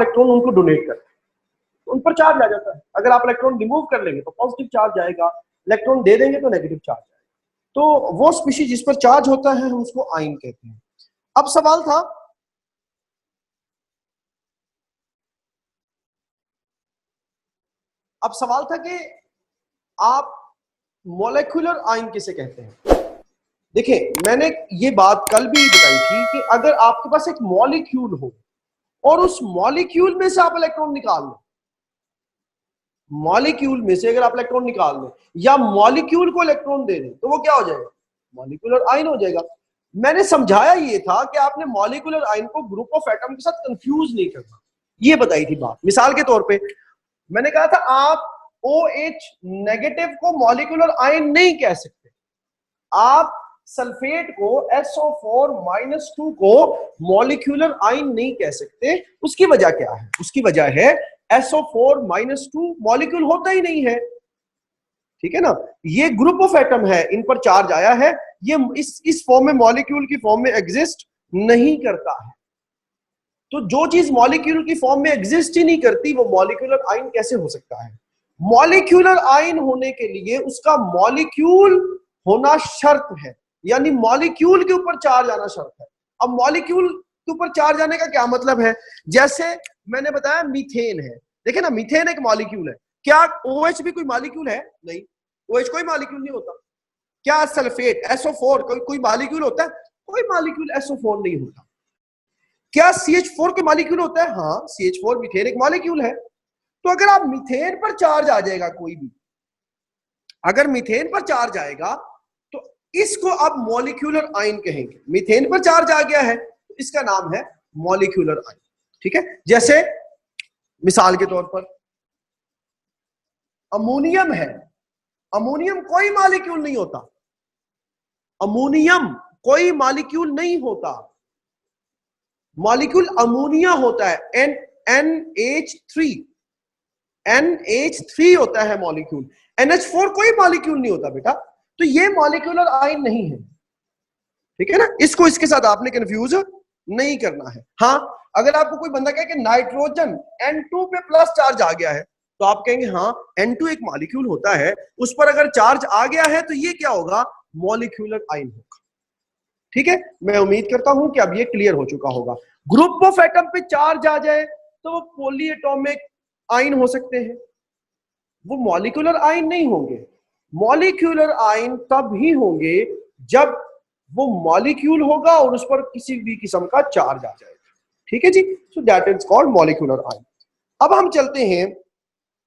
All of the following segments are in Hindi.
इलेक्ट्रॉन उनको डोनेट करते हैं, तो उन पर चार्ज आ जाता है। अगर आप इलेक्ट्रॉन रिमूव कर लेंगे तो पॉजिटिव चार्ज आएगा, इलेक्ट्रॉन दे देंगे तो नेगेटिव चार्ज आएगा। तो वो स्पीशीज जिस पर चार्ज होता है हम उसको आयन कहते हैं। अब सवाल था कि आप मॉलिक्यूलर आयन किसे कहते हैं। देखिए, मैंने ये बात कल भी बताई थी कि अगर आपके पास एक मॉलिक्यूल हो और उस मॉलिक्यूल में से आप इलेक्ट्रॉन निकाल लें, मॉलिक्यूल में से अगर आप इलेक्ट्रॉन निकाल लें या मॉलिक्यूल को इलेक्ट्रॉन दे दें, तो वो क्या हो जाएगा, मॉलिक्यूलर आयन हो जाएगा। मैंने समझाया ये था कि आपने मॉलिक्यूलर आयन को ग्रुप ऑफ एटम के साथ कंफ्यूज नहीं करना, ये बताई थी बात। मिसाल के तौर पे मैंने कहा था आप OH नेगेटिव को मॉलिक्यूलर आयन नहीं कह सकते, आप सल्फेट को SO4-2 को मॉलिक्यूलर आयन नहीं कह सकते। उसकी वजह क्या है? उसकी वजह है SO4-2 मॉलिक्यूल होता ही नहीं है, ठीक है ना। ये ग्रुप ऑफ एटम है, इन पर चार्ज आया है, ये इस फॉर्म में मॉलिक्यूल की फॉर्म में एग्जिस्ट नहीं करता है। तो जो चीज मॉलिक्यूल की फॉर्म में एग्जिस्ट ही नहीं करती वो मॉलिक्यूलर आयन कैसे हो सकता है? मॉलिक्यूलर आयन होने के लिए उसका मॉलिक्यूल होना शर्त है, यानी मॉलिक्यूल के ऊपर चार्ज आना शर्त है। अब मॉलिक्यूल के ऊपर चार्ज आने का क्या मतलब है? जैसे मैंने बताया मीथेन है, देखे ना, मीथेन एक मॉलिक्यूल है। क्या OH भी कोई मॉलिक्यूल है? नहीं, OH कोई मॉलिक्यूल नहीं होता। क्या सल्फेट SO4 कोई मॉलिक्यूल होता है? कोई मॉलिक्यूल SO4 नहीं होता। क्या CH4 कोई मॉलिक्यूल होता है? हाँ, CH4 मीथेन एक मॉलिक्यूल है। तो अगर आप मीथेन पर चार्ज आ जाएगा, कोई भी अगर मीथेन पर चार्ज आएगा तो इसको आप मॉलिक्यूलर आयन कहेंगे। मीथेन पर चार्ज आ गया है तो इसका नाम है मॉलिक्यूलर आयन, ठीक है। जैसे मिसाल के तौर पर अमोनियम है, अमोनियम कोई मॉलिक्यूल नहीं होता, अमोनियम कोई मॉलिक्यूल नहीं होता, मॉलिक्यूल अमोनिया होता है, NH3 होता है मॉलिक्यूल, NH4 कोई मॉलिक्यूल नहीं होता बेटा। तो ये मॉलिक्यूलर आयन नहीं है, ठीक है ना। इसको इसके साथ आपने कंफ्यूज नहीं करना है। हाँ, अगर आपको कोई बंदा कहे कि नाइट्रोजन N2 पे प्लस चार्ज आ गया है तो आप कहेंगे हाँ, N2 एक मॉलिक्यूल होता है, उस पर अगर चार्ज आ गया है तो ये क्या होगा, मॉलिक्यूलर आयन होगा, ठीक है। मैं उम्मीद करता हूं कि अब ये क्लियर हो चुका होगा। ग्रुप ऑफ एटम पे चार्ज आ जाए तो वो पॉलीएटॉमिक आयन हो सकते हैं, वो मॉलिक्यूलर आयन नहीं होंगे। मॉलिक्यूलर आयन तब ही होंगे जब वो मॉलिक्यूल होगा और उस पर किसी भी किस्म का चार्ज आ जाएगा, ठीक है जी। So that is called molecular ion. अब हम चलते हैं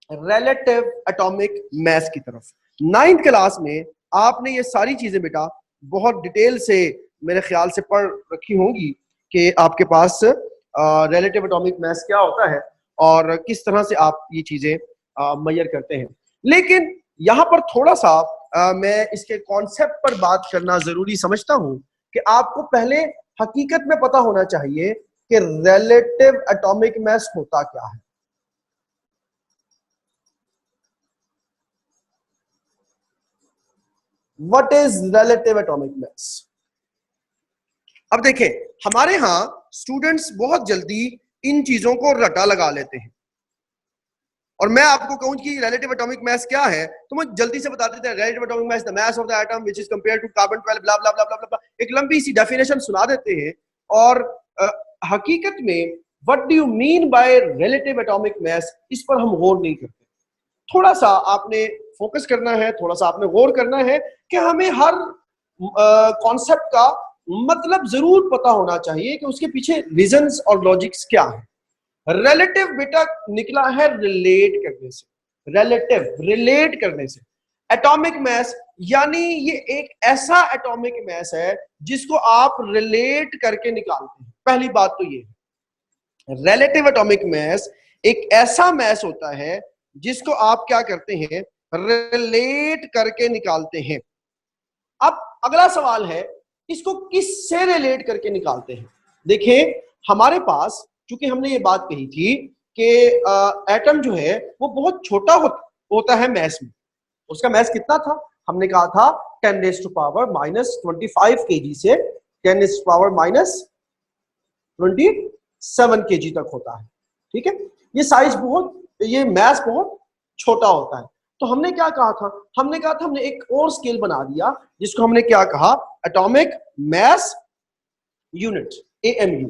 रिलेटिव एटॉमिक मास की तरफ। 9th क्लास में आपने ये सारी चीजें बेटा बहुत डिटेल से मेरे ख्याल से पढ़ रखी होंगी कि आपके पास रिलेटिव एटॉमिक मास क्या होता है और किस तरह से आप ये चीजें मेजर करते हैं। लेकिन यहाँ पर थोड़ा सा मैं इसके कॉन्सेप्ट पर बात करना जरूरी समझता हूँ कि आपको पहले हकीकत में पता होना चाहिए कि रिलेटिव एटॉमिक मास होता क्या है। व्हाट इज रिलेटिव एटॉमिक मास? अब देखें, हमारे यहां स्टूडेंट्स बहुत जल्दी इन चीजों को रटा लगा लेते हैं और मैं आपको कहूं कि रिलेटिव एटॉमिक मास क्या है तो मैं जल्दी से बता देते हैं। Relative atomic mass the mass of the atom which is compared to carbon 12 blah blah blah blah, एक लंबी सी डेफिनेशन सुना देते हैं। और हकीकत में what do you mean by relative atomic मास, इस पर हम गौर नहीं करते। थोड़ा सा आपने फोकस करना है, थोड़ा सा आपने गौर करना है कि हमें हर कॉन्सेप्ट का मतलब जरूर पता होना चाहिए कि उसके पीछे रीजंस और लॉजिक्स क्या है। रिलेटिव बेटा निकला है रिलेट करने से, रिलेटिव रिलेट करने से। एटॉमिक मास यानी ये एक ऐसा एटॉमिक मास है जिसको आप रिलेट करके निकालते हैं। पहली बात तो ये है, रिलेटिव एटॉमिक मास एक ऐसा मास होता है जिसको आप क्या करते हैं, रिलेट करके निकालते हैं। अब अगला सवाल है, इसको किससे रिलेट करके निकालते हैं? देखिए, हमारे पास चूंकि हमने ये बात कही थी कि एटम जो है वो बहुत छोटा होता है मैस में। उसका मैस कितना था? हमने कहा था 10⁻⁻25 kg से 10⁻⁻27 kg तक होता है, ठीक है, ये साइज बहुत, ये मैस बहुत छोटा होता है। तो हमने क्या कहा था, हमने एक और स्केल बना दिया जिसको हमने क्या कहा, एटॉमिक मैस यूनिट, AMU।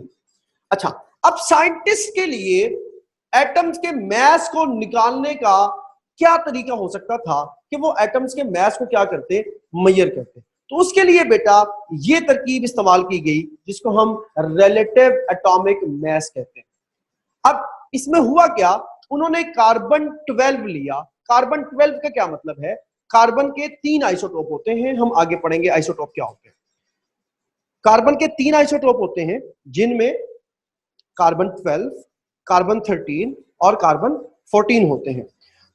अच्छा, अब साइंटिस्ट के लिए एटम्स के मैस को निकालने का क्या तरीका हो सकता था कि वो एटम्स के मैस को क्या करते, मेजर करते। तो उसके लिए बेटा ये तरकीब इस्तेमाल की गई जिसको हम रिलेटिव एटॉमिक मैस कहते हैं। अब इसमें हुआ क्या, उन्होंने कार्बन 12 लिया। कार्बन 12 का क्या मतलब है, कार्बन के 3 आइसोटोप होते हैं, हम आगे पढ़ेंगे आइसोटोप क्या होते हैं। कार्बन के 3 आइसोटोप होते हैं जिनमें कार्बन 12, कार्बन 13 और कार्बन 14 होते हैं।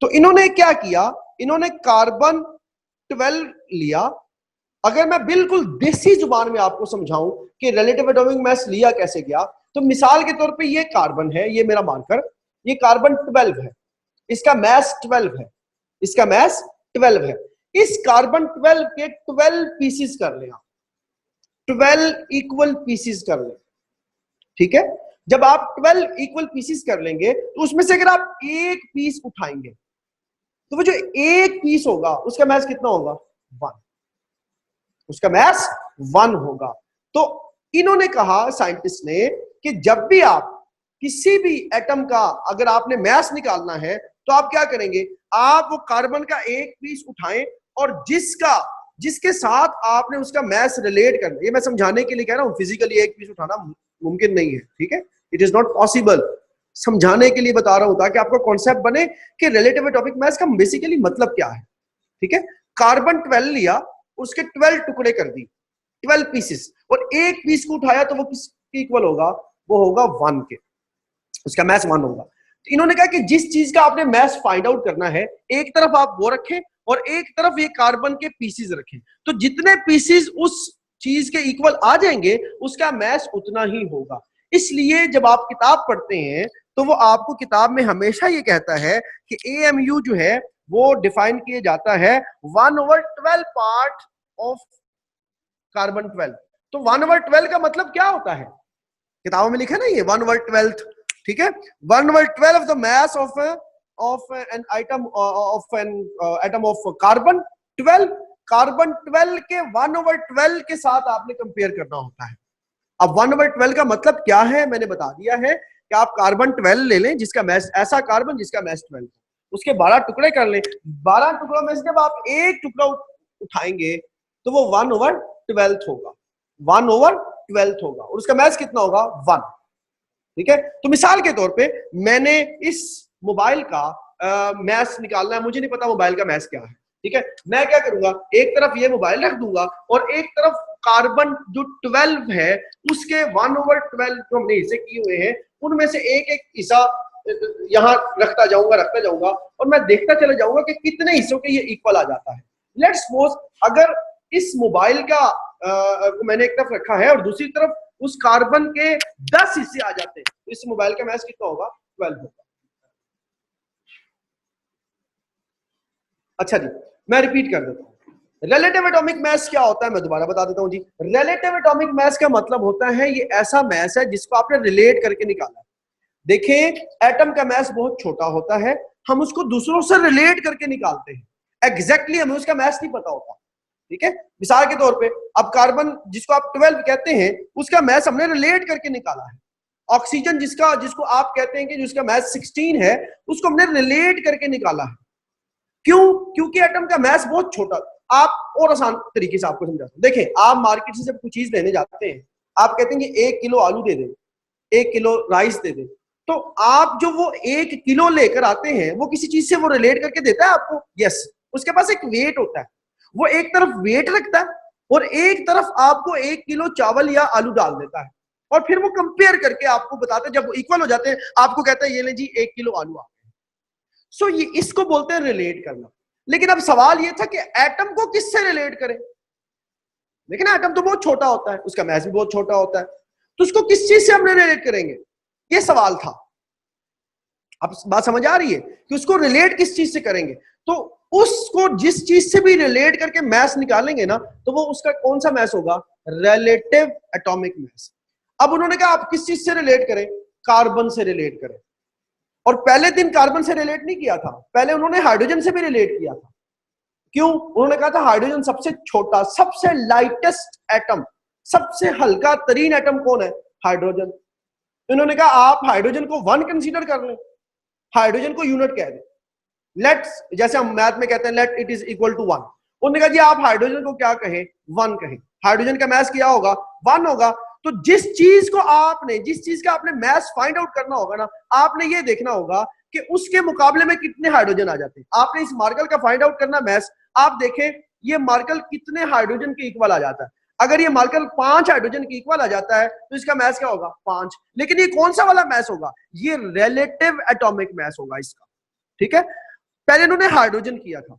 तो इन्होंने क्या किया, इन्होंने कार्बन 12 लिया। अगर मैं बिल्कुल देसी जुबान में आपको समझाऊं कि रिलेटिव एटॉमिक मैस लिया कैसे गया, तो मिसाल के तौर पे ये कार्बन है, ये मेरा मार्कर, ये कार्बन 12 है, इसका मैस 12 है, इसका मैस 12 है। इस कार्बन 12 के 12 पीसीस कर लें, 12 इक्वल पीसीस कर लें। ठीक है, जब आप 12 इक्वल पीसीस कर लेंगे तो उसमें से अगर आप एक पीस उठाएंगे तो वो जो एक पीस होगा उसका मैस कितना होगा, 1, उसका मैस 1 होगा। तो इन्होंने कहा, साइंटिस्ट ने, कि जब भी आप किसी भी एटम का अगर आपने मैस निकालना है तो आप क्या करेंगे, आप वो कार्बन का एक पीस उठाएं और जिसके साथ आपने उसका मैस रिलेट करना, ये मैं समझाने के लिए कह रहा हूं, फिजिकली एक पीस उठाना मुमकिन नहीं है, ठीक है, इट इज नॉट पॉसिबल, समझाने के लिए बता रहा हूं ताकि आपको कॉन्सेप्ट बने कि रिलेटिव एटॉमिक मैस का बेसिकली मतलब क्या है। ठीक है, कार्बन 12 लिया, उसके 12 टुकड़े कर दी, 12 पीसेस, और एक पीस को उठाया तो वो किसके इक्वल होगा, वो होगा 1 के, उसका मैस 1 होगा। तो इन्होंने कहा कि जिस चीज का आपने मैस फाइंड आउट करना है, एक तरफ आप वो रखें और एक तरफ ये कार्बन के पीसेस रखें, तो जितने पीसेस उस चीज के इक्वल आ जाएंगे उसका मैस उतना ही होगा। इसलिए जब आप किताब पढ़ते हैं तो वो आपको किताब में हमेशा ये कहता है कि AMU जो है वो डिफाइन किया जाता है 1/12 पार्ट ऑफ कार्बन 12। तो 1/12 का मतलब क्या होता है, किताबों में लिखा है ना ये 1/12, ठीक है, 1/12 the mass of an item of an atom of carbon 12। Carbon 12 के 1/12 के साथ आपने कंपेयर करना होता है। अब 1/12 का मतलब क्या है मैंने बता दिया है कि आप कार्बन 12 ले लें जिसका मैस, ऐसा कार्बन जिसका मैस 12, उसके 12 टुकड़े कर लें, 12 टुकड़ों में से जब आप एक टुकड़ा उठाएंगे तो वो 1/12 होगा, 1/12 होगा, और उसका मैस कितना होगा, 1। ठीक है, तो मिसाल के तौर पे मैंने इस मोबाइल का मैस निकालना है, मुझे नहीं पता मोबाइल का मैस क्या है, ठीक है, मैं क्या करूंगा, एक तरफ ये मोबाइल रख दूंगा और एक तरफ कार्बन जो 12 है उसके 1/12 जो हमने हिस्से किए हुए हैं उनमें से एक एक हिस्सा यहां रखता जाऊंगा और मैं देखता चला जाऊंगा कि कितने हिस्सों के ये इक्वल आ जाता है। लेट्स सपोज अगर इस मोबाइल का को मैंने एक तरफ रखा है और दूसरी तरफ उस कार्बन के 10 हिस्से आ जाते हैं तो इस मोबाइल का मैस कितना होगा, 12 होगा। अच्छा जी, मैं रिपीट कर देता हूं, रिलेटिव एटॉमिक मैस क्या होता है, मैं दोबारा बता देता हूं जी। रिलेटिव एटॉमिक मैस का मतलब होता है ये ऐसा मैस है जिसको आपने रिलेट करके निकाला। देखें एटम का मैस बहुत छोटा होता है, हम उसको दूसरों से रिलेट करके निकालते हैं, एग्जैक्टली हमें उसका मैस नहीं पता होता। ठीक है, मिसाल के तौर पे अब कार्बन जिसको आप 12 कहते हैं उसका मैस हमने रिलेट करके निकाला है। ऑक्सीजन जिसको आप कहते हैं कि जिसका मैस 16 है उसको हमने रिलेट करके निकाला है। क्यों, क्योंकि एटम का मैस बहुत छोटा। आप और आसान तरीके से आपको समझाता हूं, देखें आप मार्केट से जब कुछ चीज लेने जाते हैं, आप कहते हैं कि 1 किलो आलू दे दें, 1 किलो राइस दे दें, तो आप जो वो 1 किलो लेकर आते हैं वो किसी चीज से वो रिलेट करके देता है आपको, यस, उसके पास एक वेट होता है, वो एक तरफ वेट रखता है और एक तरफ आपको 1 किलो चावल या आलू डाल देता है और फिर वो कंपेयर करके आपको बताते हैं, जब वो इक्वल हो जाते हैं आपको कहता है ये ले जी 1 किलो आलू आ गए। सो ये इसको बोलते हैं रिलेट करना। लेकिन अब सवाल ये था कि एटम को किससे रिलेट करें, लेकिन एटम तो बहुत छोटा होता है, उसका मैस भी बहुत छोटा होता है, तो उसको किस चीज से हम रिलेट करेंगे, ये सवाल था। अब बात समझ आ रही है कि उसको रिलेट किस चीज से करेंगे, तो उसको जिस चीज से भी रिलेट करके मैस निकालेंगे ना तो वो उसका कौन सा मैस होगा, रिलेटिव एटॉमिक मैस। अब उन्होंने कहा आप किस चीज से रिलेट करें, कार्बन से रिलेट करें। और पहले दिन कार्बन से रिलेट नहीं किया था, पहले उन्होंने हाइड्रोजन से भी रिलेट किया था। क्यों? उन्होंने कहा था हाइड्रोजन सबसे छोटा, सबसे लाइटेस्ट एटम, सबसे हल्का तरीन एटम कौन है? हाइड्रोजन। इन्होंने कहा आप हाइड्रोजन को 1 कंसीडर कर लें, हाइड्रोजन को यूनिट कह दें, लेट्स, जैसे हम मैथ में कहते हैं let it is equal to 1। उन्होंने कहा जी आप हाइड्रोजन को क्या कहें? 1 कहें। हाइड्रोजन का मास क्या होगा? 1 होगा। तो जिस चीज का आपने मास फाइंड आउट करना होगा ना, आपने ये देखना होगा कि उसके मुकाबले में कितने हाइड्रोजन आ जाते हैं। आपने इस मार्कल का फाइंड आउट करना मास, आप देखें ये मार्कल कितने हाइड्रोजन के इक्वल आ जाता है। अगर ये मार्कल 5 हाइड्रोजन के इक्वल आ जाता है तो इसका मास क्या होगा? 5। लेकिन ये कौन सा वाला मास होगा? ये रिलेटिव एटॉमिक मास होगा इसका। ठीक है, पहले उन्होंने हाइड्रोजन किया था।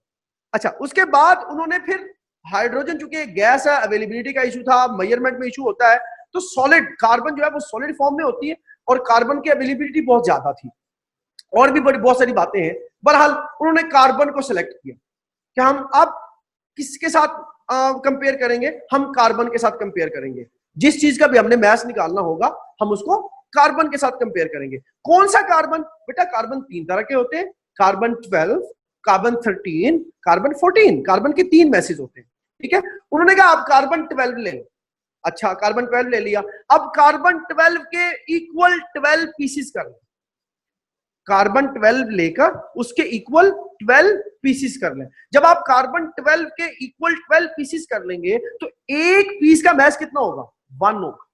अच्छा, उसके बाद उन्होंने फिर हाइड्रोजन, चूंकि गैस है, अवेलेबिलिटी का इशू था, मेजरमेंट में इशू होता है, तो सॉलिड कार्बन जो है वो सॉलिड फॉर्म में होती है और कार्बन की अवेलेबिलिटी बहुत ज्यादा थी, और भी बड़ी बहुत सारी बातें हैं। बहरहाल उन्होंने कार्बन को सिलेक्ट किया कि हम अब किसके साथ कंपेयर करेंगे? हम कार्बन के साथ कंपेयर करेंगे। जिस चीज का भी हमने मास निकालना होगा हम उसको कार्बन के साथ कंपेयर करेंगे। कौन सा कार्बन? बेटा कार्बन 3 तरह के होते हैं, कार्बन 12, कार्बन 13, कार्बन 14। कार्बन के 3 मैसेज होते हैं। ठीक है, उन्होंने कहा आप कार्बन 12 ले लो। अच्छा, कार्बन 12 ले लिया। अब कार्बन 12 के इक्वल 12 पीसेस कर लो। कार्बन 12 लेकर उसके इक्वल 12 पीसेस कर लें। जब आप कार्बन 12 के इक्वल 12 पीसेस कर लेंगे तो एक पीस का मास कितना होगा? 1 होगा।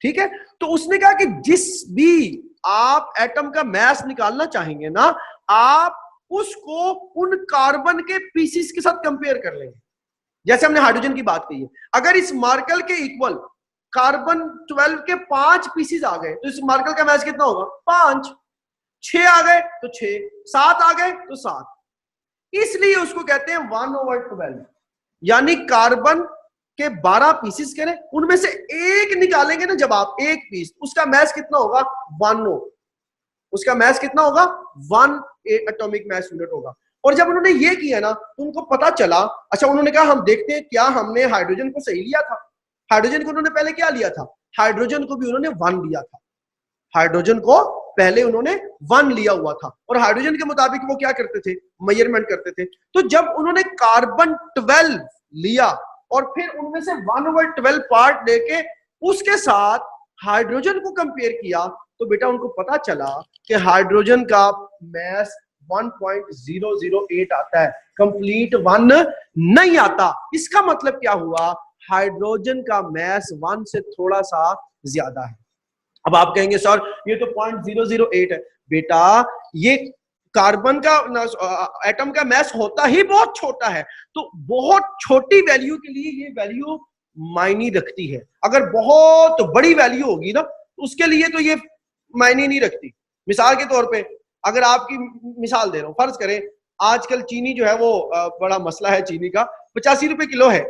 ठीक है, तो उसने कहा कि जिस भी आप एटम का मास निकालना चाहेंगे ना, आप उसको उन कार्बन के पीसेस के साथ कंपेयर कर लेंगे। जैसे हमने हाइड्रोजन की बात की है, अगर इस मार्कल के इक्वल कार्बन 12 के 5 पीसेस आ गए तो इस मार्कल का मास कितना होगा? 5। 6 आ गए तो 6, 7 आ गए तो 7, इसलिए उसको कहते हैं 1/12। यानी कार्बन के 12 पीसेस करें, उनमें से एक निकालेंगे ना जब आप, एक पीस, उसका मास कितना होगा? 1 हो। उसका मास कितना होगा? 1 एटॉमिक मास यूनिट होगा। और जब उन्होंने ये किया ना तो उनको पता चला, अच्छा उन्होंने कहा हम देखते हैं क्या हमने हाइड्रोजन को सही लिया था। हाइड्रोजन को उन्होंने पहले क्या लिया था? हाइड्रोजन को भी उन्होंने 1 लिया था। हाइड्रोजन को पहले उन्होंने 1 लिया हुआ था और हाइड्रोजन के मुताबिक वो क्या करते थे? मेजरमेंट करते थे। तो जब उन्होंने कार्बन 12 लिया और फिर उनमें से 1/12 पार्ट लेके उसके साथ हाइड्रोजन को कंपेयर किया तो बेटा उनको पता चला कि हाइड्रोजन का मास 1.008 आता है, कंप्लीट 1 नहीं आता। इसका मतलब क्या हुआ? हाइड्रोजन का मास 1 से थोड़ा सा ज्यादा है। अब आप कहेंगे सर ये तो 0.008 है। बेटा ये कार्बन का एटम का मास होता ही बहुत छोटा है, तो बहुत छोटी वैल्यू के लिए ये वैल्यू मायने रखती है। अगर बहुत बड़ी वैल्यू होगी ना तो उसके लिए तो ये मायने नहीं रखती। मिसाल के तौर पे अगर आपकी मिसाल दे रहा हूं, फर्ज करें आजकल चीनी जो है वो बड़ा मसला है, चीनी का 85 रुपए किलो है,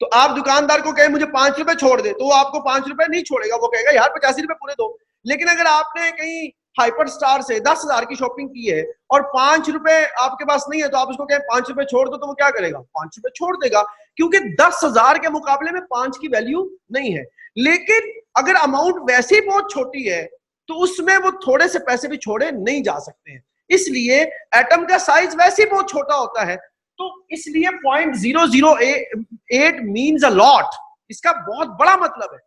तो आप दुकानदार को कहें मुझे 5 रुपए छोड़ दे तो वो आपको 5 रुपए नहीं छोड़ेगा, वो कहेगा यार 85 रुपए पूरे दो। लेकिन अगर आपने कहीं हाइपर स्टार से 10,000 की शॉपिंग की है और 5 रुपए आपके पास नहीं है तो आप उसको कहें 5 रुपए छोड़ दो, तो वो क्या करेगा? 5 रुपए छोड़ देगा, क्योंकि 10,000 के मुकाबले में 5 की वैल्यू नहीं है। लेकिन अगर अमाउंट वैसे ही बहुत छोटी है तो उसमें वो थोड़े से पैसे भी छोड़े नहीं जा सकते हैं। इसलिए एटम का साइज वैसे ही बहुत छोटा होता है, तो इसलिए 0.008 मीन्स अ लॉट, इसका बहुत बड़ा मतलब है।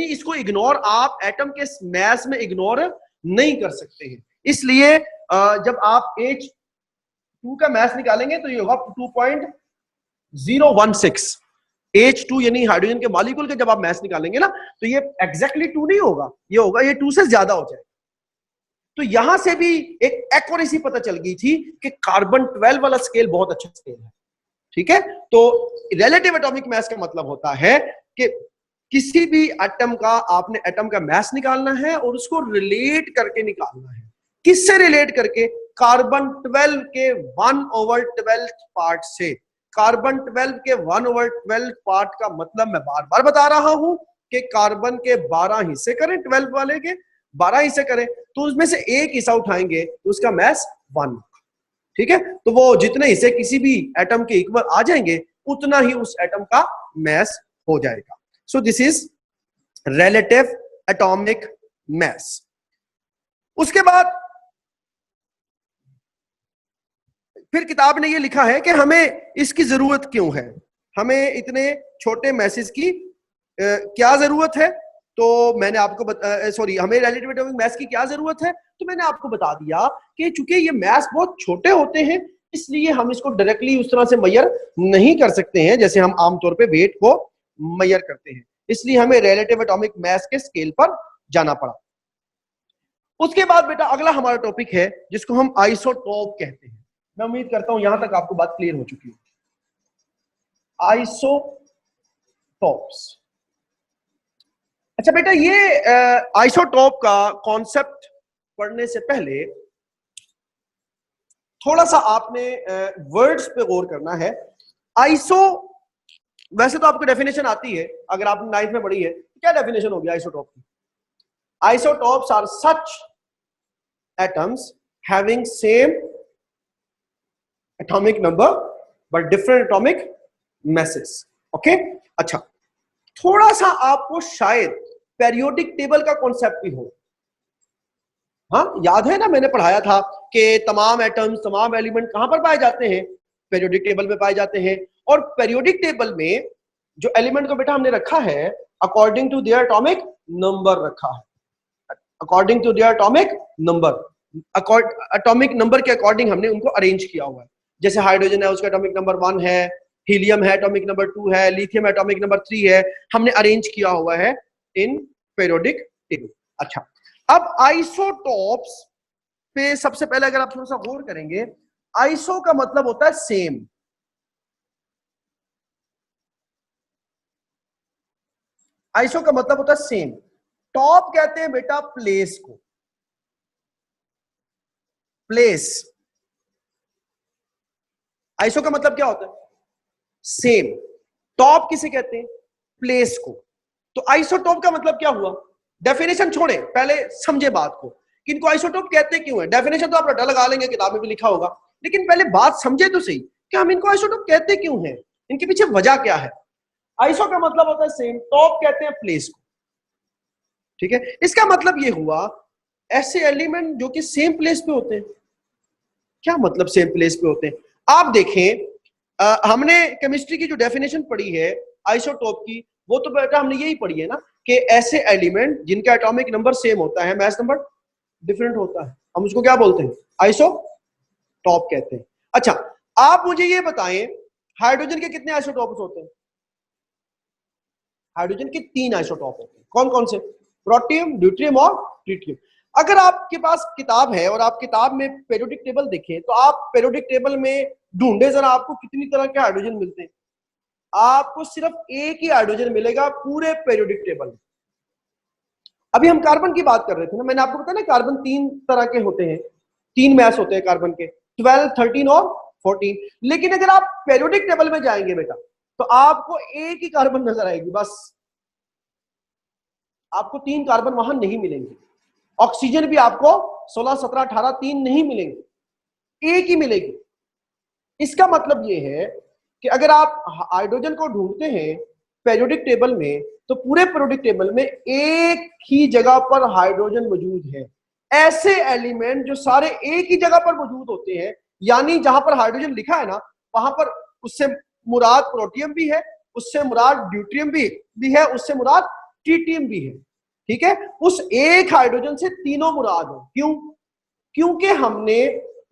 इसको इग्नोर आप एटम के मास में इग्नोर नहीं कर सकते हैं। इसलिए जब आप H2 का मास निकालेंगे तो ये होगा 2.016। H2 यानी हाइड्रोजन के मॉलिक्यूल के जब आप मास निकालेंगे ना तो ये एग्जैक्टली 2 नहीं होगा, ये होगा ये 2 से ज्यादा हो जाएगा। तो यहां से भी एक एक्यूरेसी पता चल गई थी कि कार्बन 12 वाला स्केल बहुत अच्छा स्केल है। ठीक है, तो रिलेटिव एटॉमिक मास का मतलब होता है कि किसी भी एटम का आपने एटम का मास निकालना है और उसको रिलेट करके निकालना है। किससे रिलेट करके? कार्बन 12 के 1/12 पार्ट से। कार्बन 12 के 1/12 पार्ट का मतलब मैं बार बार बता रहा हूं कि कार्बन के 12 हिस्से करें, 12 वाले के 12 हिस्से करें तो उसमें से एक हिस्सा उठाएंगे तो उसका मास 1। ठीक है, तो वो जितने हिस्से किसी भी एटम के इक्वल आ जाएंगे उतना ही उस एटम का मास हो जाएगा। So this is relative atomic मास। उसके बाद फिर किताब ने ये लिखा है कि हमें इसकी जरूरत क्यों है, हमें इतने छोटे मैसेज की क्या जरूरत है। तो मैंने आपको सॉरी हमें रिलेटिव एटॉमिक मास की क्या जरूरत है, तो मैंने आपको बता दिया कि चूंकि ये मास बहुत छोटे होते हैं इसलिए हम इसको डायरेक्टली उस तरह से मेजर नहीं कर सकते हैं जैसे हम आमतौर पे वेट को मेजर करते हैं, इसलिए हमें रिलेटिव एटॉमिक मास के स्केल पर जाना पड़ा। उसके बाद बेटा अगला हमारा टॉपिक है जिसको हम आइसोटोप कहते हैं। मैं उम्मीद करता हूं यहां तक आपको बात क्लियर हो चुकी है। आइसोटॉप्स। अच्छा बेटा ये आइसोटोप का कॉन्सेप्ट पढ़ने से पहले थोड़ा सा आपने वर्ड्स पे गौर करना है। आइसो, वैसे तो आपको डेफिनेशन आती है, अगर आपने 9th में पढ़ी है तो क्या डेफिनेशन होगी आइसोटोप की? Isotopes are such atoms having same atomic number but different atomic masses. Okay, अच्छा थोड़ा सा आपको शायद पेरियोडिक टेबल का कॉन्सेप्ट भी हो। हाँ याद है ना, मैंने पढ़ाया था कि तमाम एटम्स तमाम एलिमेंट कहां पर पाए जाते हैं? पेरियोडिक टेबल में पाए जाते हैं। और पेरियोडिक टेबल में जो एलिमेंट को बेटा हमने रखा है according to their atomic number रखा है, according to their atomic number, atomic number के अकॉर्डिंग हमने उनको अरेंज किया हुआ है। जैसे हाइड्रोजन है उसका एटॉमिक नंबर 1 है, हीलियम है एटॉमिक नंबर 2 है, लिथियम एटॉमिक नंबर 3 है, हमने अरेंज किया हुआ है इन पेरियोडिक टेबल। अच्छा अब आइसोटोप्स पे सबसे पहले अगर आप थोड़ा सा गौर करेंगे, आइसो का मतलब होता है सेम। आइसो का मतलब होता है सेम। टॉप कहते हैं बेटा प्लेस को, प्लेस। आइसो का मतलब क्या होता है? सेम। टॉप किसे कहते हैं? प्लेस को। तो आइसोटोप का मतलब क्या हुआ? डेफिनेशन छोड़े, पहले समझे बात को कि इनको आइसोटोप कहते क्यों है। डेफिनेशन तो आप रटा लगा लेंगे, किताब में भी लिखा होगा, लेकिन पहले बात समझे तो सही कि हम इनको आइसोटोप कहते क्यों हैं, इनके पीछे वजह क्या है। आइसो का मतलब होता है सेम, टॉप कहते हैं प्लेस को। ठीक है, इसका मतलब ये हुआ ऐसे एलिमेंट जो कि सेम प्लेस पे होते हैं। क्या मतलब सेम प्लेस पे होते हैं? आप देखें हमने केमिस्ट्री की जो डेफिनेशन पढ़ी है आइसोटोप की, वो तो बेटा हमने यही पढ़ी है ना कि ऐसे एलिमेंट जिनका एटॉमिक नंबर सेम होता है, मास नंबर डिफरेंट होता है, हम उसको क्या बोलते हैं? आइसोटोप कहते हैं। अच्छा आप मुझे ये बताएं हाइड्रोजन के कितने आइसोटोप्स होते हैं? हाइड्रोजन के 3 आइसोटोप होते हैं। कौन कौन से? प्रोटियम, ड्यूट्रियम और ट्रिटियम। अगर आपके पास किताब है और आप किताब में पेरियोडिक टेबल देखें तो आप पेरियोडिक टेबल में ढूंढे जरा आपको कितनी तरह के हाइड्रोजन मिलते हैं। आपको सिर्फ एक ही हाइड्रोजन मिलेगा पूरे पेरियोडिक टेबल में। अभी हम कार्बन की बात कर रहे थे ना, मैंने आपको बताया ना कार्बन 3 तरह के होते हैं, 3 मास होते हैं कार्बन के, 12, 13 और 14। लेकिन अगर आप पेरियोडिक टेबल में जाएंगे बेटा तो आपको एक ही कार्बन नजर आएगी बस, आपको 3 कार्बन वहां नहीं मिलेंगे। ऑक्सीजन भी आपको 16, 17, 18 3 नहीं मिलेंगे, एक ही मिलेगी। इसका मतलब यह है कि अगर आप हाइड्रोजन को ढूंढते हैं पेरियोडिक टेबल में तो पूरे पेरियोडिक टेबल में एक ही जगह पर हाइड्रोजन मौजूद है। ऐसे एलिमेंट जो सारे एक ही जगह पर मौजूद होते हैं, यानी जहां पर हाइड्रोजन लिखा है ना वहां पर उससे मुराद प्रोटियम भी है, उससे मुराद ड्यूट्रियम भी है, उससे मुराद ट्रिटियम भी है। ठीक है, उस एक हाइड्रोजन से तीनों मुराद है। क्यों? क्योंकि हमने,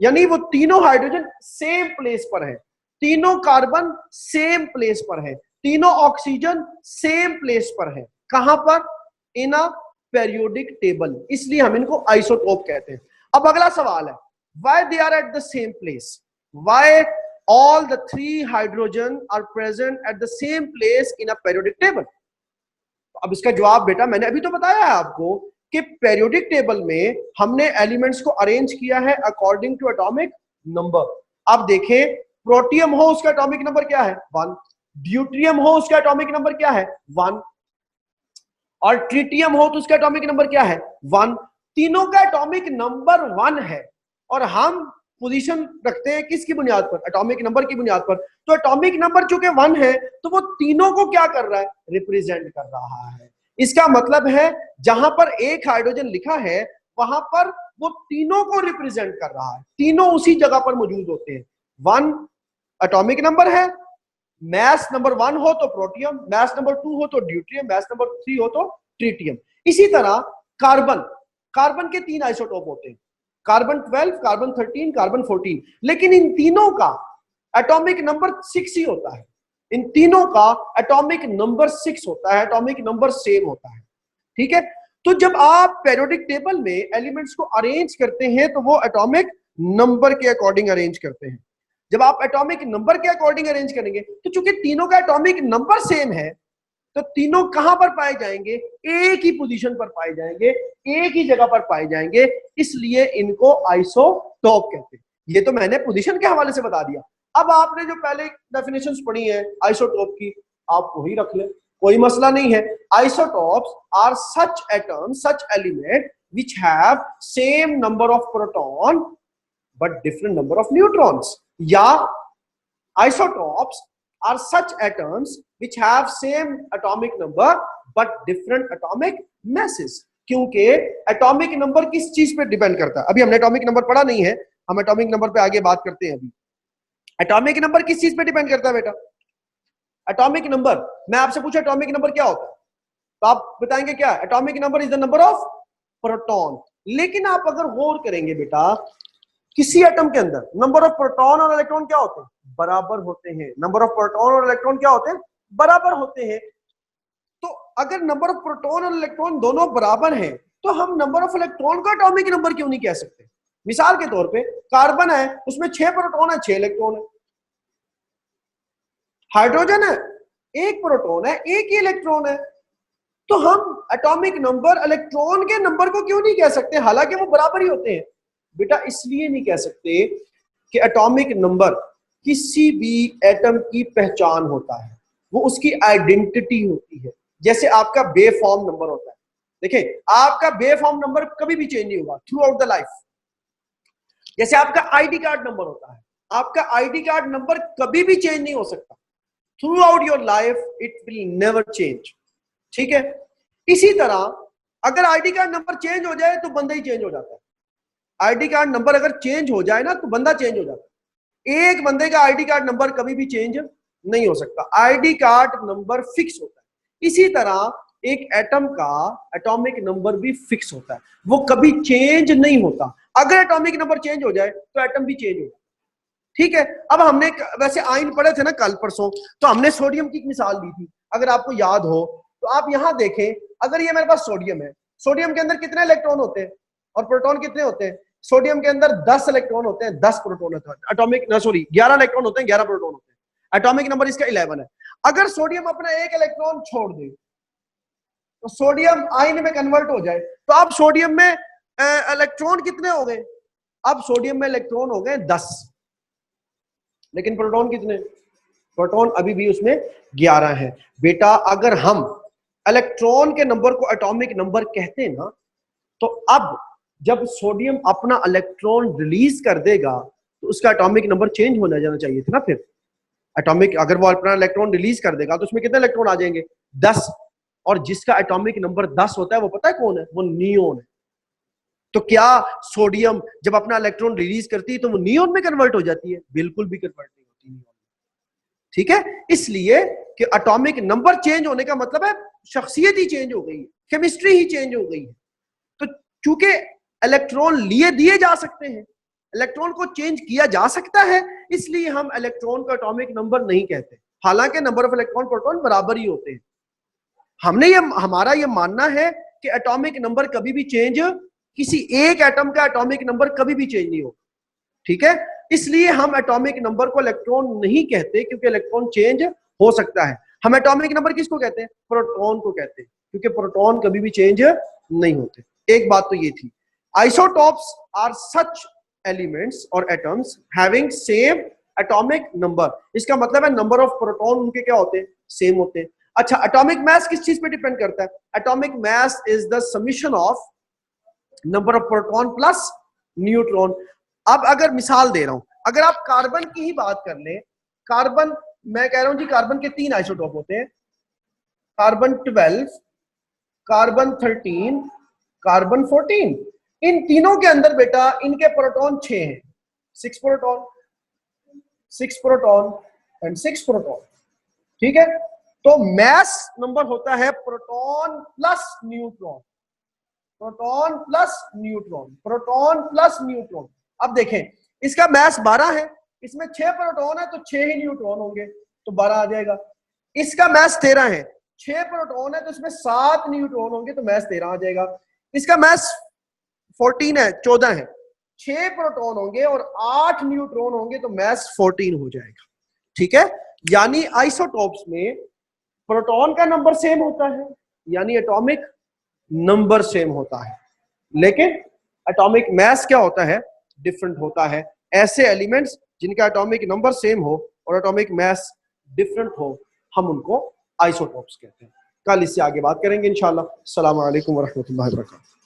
यानी वो तीनों हाइड्रोजन सेम प्लेस पर है, तीनों कार्बन सेम प्लेस पर है, तीनों ऑक्सीजन सेम प्लेस पर है। कहां पर? इन अ पेरियोडिक टेबल, इसलिए हम इनको आइसोटोप कहते हैं। अब अगला सवाल है, why they are at the same place? Why all the 3 hydrogen are present at the same place in a periodic table? अब इसका जवाब बेटा मैंने अभी तो बताया है आपको कि पेरियोडिक टेबल में हमने एलिमेंट्स को अरेंज किया है अकॉर्डिंग टू एटॉमिक नंबर। अब देखें, प्रोटियम हो उसका एटॉमिक नंबर क्या है? 1। ड्यूट्रियम हो उसका एटॉमिक नंबर क्या है? 1। और ट्रिटियम हो तो उसका एटॉमिक नंबर क्या है? 1। तीनों का एटॉमिक नंबर 1 है और हम पोजीशन रखते हैं किसकी बुनियाद पर? एटॉमिक नंबर की बुनियाद पर। तो एटॉमिक नंबर चूंकि 1 है तो वो तीनों को क्या कर रहा है? रिप्रेजेंट कर रहा है। इसका मतलब है जहां पर एक हाइड्रोजन लिखा है वहां पर वो तीनों को रिप्रेजेंट कर रहा है, तीनों उसी जगह पर मौजूद होते हैं। 1 एटॉमिक नंबर है, मास नंबर 1 हो तो प्रोटियम, मास नंबर 2 हो तो ड्यूट्रियम, मास नंबर 3 हो तो ट्रिटियम। इसी तरह कार्बन, कार्बन के 3 आइसोटोप होते हैं, कार्बन 12, कार्बन 13, कार्बन 14, लेकिन इन तीनों का एटॉमिक नंबर 6 ही होता है। इन तीनों का एटॉमिक नंबर 6 होता है, एटॉमिक नंबर सेम होता है। ठीक है, तो जब आप पेरियोडिक टेबल में एलिमेंट्स को अरेंज करते हैं तो वो एटॉमिक नंबर के अकॉर्डिंग अरेंज करते हैं। जब आप एटॉमिक नंबर के अकॉर्डिंग अरेंज करेंगे तो चूंकि तीनों का एटॉमिक नंबर सेम है तो तीनों कहां पर पाए जाएंगे, एक ही पोजीशन पर पाए जाएंगे, एक ही जगह पर पाए जाएंगे, इसलिए इनको आइसोटोप कहते हैं। ये तो मैंने पोजीशन के हवाले से बता दिया। अब आपने जो पहले डेफिनेशंस पढ़ी है आइसोटोप की, आप वही रख लें, कोई मसला नहीं है। Isotopes are such atoms, such element which have same number of proton but different number of neutrons, या isotopes are such atoms which have same atomic number but different atomic masses। क्योंकि एटॉमिक नंबर किस चीज पे डिपेंड करता है, अभी हमने एटॉमिक नंबर पढ़ा नहीं है, हम एटॉमिक नंबर पे आगे बात करते हैं। अभी एटॉमिक नंबर किस चीज पे डिपेंड करता है बेटा? एटॉमिक नंबर, मैं आपसे पूछा एटॉमिक नंबर क्या होता है तो आप बताएंगे क्या? Atomic number is the number of proton. लेकिन आप अगर गौर करेंगे बेटा, किसी एटम के अंदर नंबर ऑफ प्रोटॉन और इलेक्ट्रॉन क्या होते हैं? बराबर होते हैं। नंबर ऑफ प्रोटॉन और इलेक्ट्रॉन क्या होते हैं? बराबर होते हैं। तो अगर नंबर ऑफ प्रोटॉन और इलेक्ट्रॉन दोनों बराबर हैं तो हम नंबर ऑफ इलेक्ट्रॉन का एटॉमिक नंबर क्यों नहीं कह सकते? मिसाल के तौर पे कार्बन है, उसमें 6 प्रोटॉन है, 6 इलेक्ट्रॉन है। हाइड्रोजन है, 1 प्रोटॉन है, 1 ही इलेक्ट्रॉन है। तो हम एटॉमिक नंबर इलेक्ट्रॉन के नंबर को क्यों नहीं कह सकते, हालांकि वो बराबर ही होते हैं? बेटा इसलिए नहीं कह सकते कि एटॉमिक नंबर किसी भी एटम की पहचान होता है, वो उसकी आइडेंटिटी होती है। जैसे आपका बे फॉर्म नंबर होता है, देखिए आपका बे फॉर्म नंबर कभी भी चेंज नहीं होगा थ्रू आउट द लाइफ। जैसे आपका आईडी कार्ड नंबर होता है, आपका आईडी कार्ड नंबर कभी भी चेंज नहीं हो सकता through out your life, it will never change. ठीक है, इसी तरह अगर आईडी कार्ड नंबर चेंज हो जाए तो बंदा ही चेंज हो जाता है। आईडी कार्ड नंबर अगर चेंज हो जाए ना तो बंदा चेंज हो जाता है। एक बंदे का आईडी कार्ड नंबर कभी भी चेंज नहीं हो सकता, आईडी कार्ड नंबर फिक्स होता है। इसी तरह एक एटम का एटॉमिक नंबर भी फिक्स होता है, वो कभी चेंज नहीं होता। अगर एटॉमिक नंबर चेंज हो जाए तो एटम भी चेंज हो जाए। ठीक है, अब हमने वैसे आयन पढ़े थे ना कल परसों, तो हमने सोडियम की मिसाल दी थी, अगर आपको याद हो तो आप यहां देखें, अगर ये मेरे पास सोडियम है, सोडियम के अंदर कितने इलेक्ट्रॉन होते हैं और प्रोटॉन कितने होते हैं? सोडियम के अंदर 10 इलेक्ट्रॉन होते हैं, 10 प्रोटॉन होते हैं। एटॉमिक सॉरी 11 इलेक्ट्रॉन होते हैं, 11 प्रोटॉन होते हैं। एटॉमिक नंबर इसका 11 है। अगर सोडियम अपना 1 इलेक्ट्रॉन छोड़ दे तो सोडियम आयन में कन्वर्ट हो जाए, तो अब सोडियम में इलेक्ट्रॉन कितने हो गए? अब सोडियम में इलेक्ट्रॉन हो गए 10, लेकिन प्रोटॉन कितने? प्रोटॉन अभी भी उसमें 11 है। बेटा अगर हम इलेक्ट्रॉन के नंबर को एटॉमिक नंबर कहते हैं ना, तो अब जब सोडियम अपना इलेक्ट्रॉन रिलीज कर देगा तो उसका एटॉमिक नंबर चेंज होना जाना चाहिए था ना। फिर एटॉमिक, अगर वो अपना इलेक्ट्रॉन रिलीज कर देगा तो उसमें कितने इलेक्ट्रॉन आ जाएंगे? 10। और जिसका एटॉमिक नंबर 10 होता है वो पता है कौन है? वो नियोन है। तो क्या सोडियम जब अपना इलेक्ट्रॉन रिलीज करती है तो वो नियोन में कन्वर्ट हो जाती है? बिल्कुल भी कन्वर्ट नहीं होती नियोन। ठीक है, इसलिए कि एटॉमिक नंबर चेंज होने का मतलब है शख्सियत ही चेंज हो गई है, केमिस्ट्री ही चेंज हो गई है। तो चूंकि इलेक्ट्रॉन लिए दिए जा सकते हैं, इलेक्ट्रॉन को चेंज किया जा सकता है, इसलिए हम इलेक्ट्रॉन का एटॉमिक नंबर नहीं कहते, हालांकि नंबर ऑफ इलेक्ट्रॉन प्रोटॉन बराबर ही होते हैं। हमारा ये मानना है कि एटॉमिक नंबर कभी भी चेंज, किसी एक एटम का एटॉमिक नंबर कभी भी चेंज नहीं होगा। ठीक है, इसलिए हम एटॉमिक नंबर को इलेक्ट्रॉन नहीं कहते, क्योंकि इलेक्ट्रॉन चेंज हो सकता है। हम एटॉमिक नंबर किसको कहते हैं? प्रोटॉन को कहते हैं, क्योंकि प्रोटॉन कभी भी चेंज नहीं होते। एक बात तो ये थी। आइसोटॉप्स आर सच एलिमेंट्स और atoms having same atomic number. इसका मतलब है नंबर ऑफ प्रोटॉन उनके क्या होते हैं? सेम होते हैं। अच्छा, एटॉमिक मास किस चीज पे डिपेंड करता है? Atomic mass is the summation of number of proton plus neutron. अब अगर मिसाल दे रहा हूं, अगर आप कार्बन की ही बात कर लें, कार्बन, मैं कह रहा हूं जी कार्बन के 3 आइसोटोप होते हैं, कार्बन 12, कार्बन 13, कार्बन 14। इन तीनों के अंदर बेटा इनके प्रोटॉन 6 हैं, 6 प्रोटॉन, 6 प्रोटॉन एंड 6 प्रोटॉन। ठीक है, तो मैस नंबर होता है proton plus neutron, proton plus neutron, proton plus neutron. अब देखें इसका मैस 12 है, इसमें 6 प्रोटॉन है तो 6 ही न्यूट्रॉन होंगे तो 12 आ जाएगा। इसका मैस 13 है, 6 प्रोटॉन है तो इसमें 7 न्यूट्रॉन होंगे तो मैस 13 आ जाएगा। इसका मैस 14 है, 14 है, 6 प्रोटॉन होंगे और 8 न्यूट्रॉन होंगे तो मैस 14 हो जाएगा। ठीक है, यानी आइसोटोप्स में प्रोटॉन का नंबर सेम होता है, यानी एटॉमिक नंबर सेम होता है, लेकिन एटॉमिक मैस क्या होता है, डिफरेंट होता है। ऐसे एलिमेंट्स जिनका एटॉमिक नंबर सेम हो और एटॉमिक मैस डिफरेंट हो, हम उनको आइसोटोप्स कहते हैं। कल इससे आगे बात करेंगे इंशाल्लाह। अस्सलाम वालेकुम व रहमतुल्लाहि व बरकातहू।